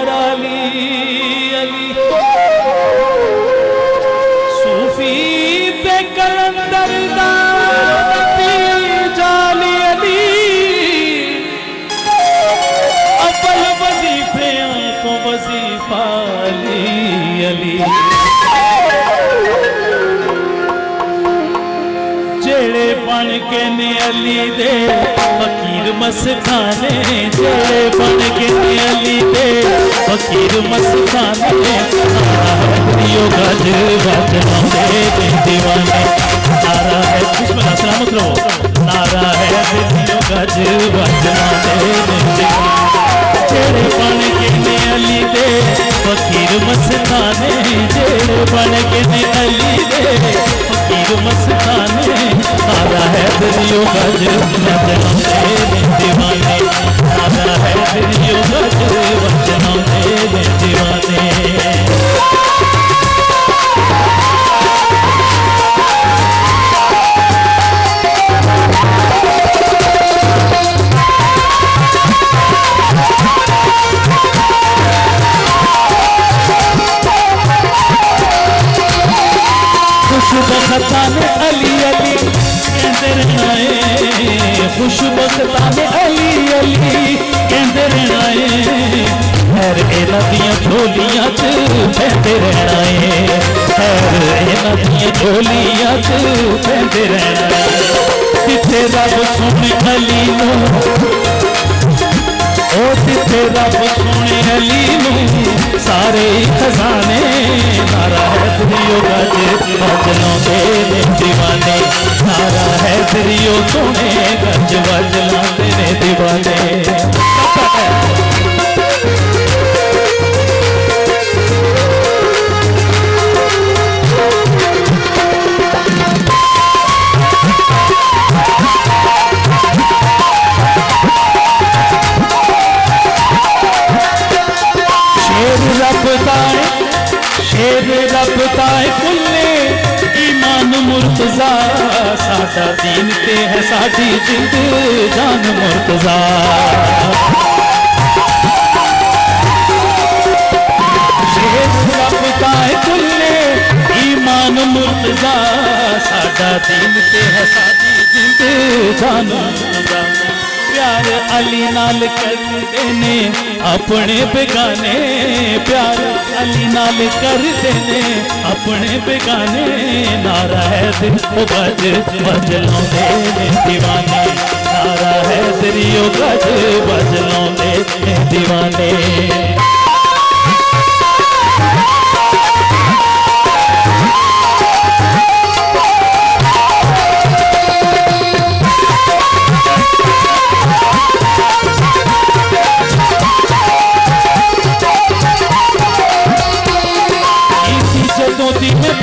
हैदर अली अली सूफी ते कलंदर दा जाली अली अव्वल वजीफे तो वजीफा अली जेड़े बन के ने अली दे फकीर मस्ताने जेड़े बन के ने अली दे फकीर मस्ताने हैदरियो गज बजना दे दीवाने नारा है बिस्मिल्लाह सलामत रहो नारा है हैदरियो गज बजना दे दीवाने जेड़े बन के ने अली दे फकीर मस्ताने जेड़े बन के ने अली दे फकीर मस्ताने नारा हैदरियो गज बजना दे दीवाने नारा हैदरियो गज बजना दे दीवाने खुशबख्ताने अली अली कहते रहना है खुशबख्ताने अली अली कहते रहना है खैर इन्हां दियां झोलियां च बहते रहना है खैर इन्हां दियां झोलियां च बहते रहना है जिथे रब सुने अली नूं ओ जिथे रब सुने अली नूं सारे खजाने नारा हैदरियो गज बजना दे दीवाने नारा हैदरियो सोने गज बजना दे दीवाने शेर रबता है कुल्ले ईमान मुर्तजा साडा दीन ते है साडी जिंद जान मुर्तजा शेर रबता है कुल्ले ईमान मुर्तजा साडा दीन ते है साडी जिंद जान मुर्तजा प्यार अली नाल करते ने अपने बेगाने प्यार अली नाल करते ने अपने बेगाने नारा हैदरियो गज बजना दे दीवाने नारा हैदरियो गज बजना दे दीवाने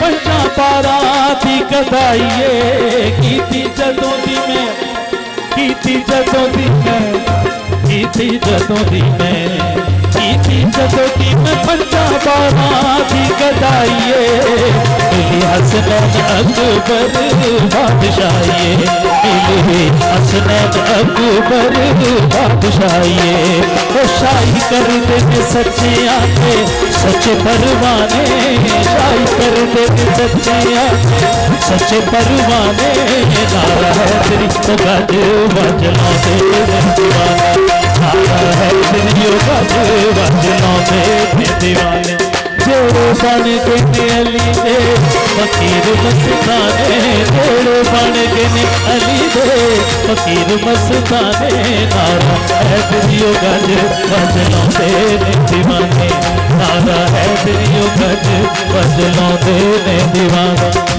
पंजा पारा थी कदाइए कीती जदों दी मैं कीती जदों दी मैं कीती जदों दी मैं कीती जदों दी मैं पंजा पारा थी कदाइए मिली हसनैन अकबर बादशाहिए मिली हसनैन अकबर बादशाहिए वो शाही कर दे सच्चे आके सच्चे परवाने शाही कर दे सच्चे आके सच्चे परवाने नारा हैदरियो गज बजना दे दीवाने नारा हैदरियो गज बजना दे दीवाने जेड़े बन के ने अली दे फकीर मस्ताने जेड़े बन के ने अली दे फकीर मस्ताने नारा हैदरियो गज बजना दे दीवाने नारा हैदरियो गज बजना दे दीवाने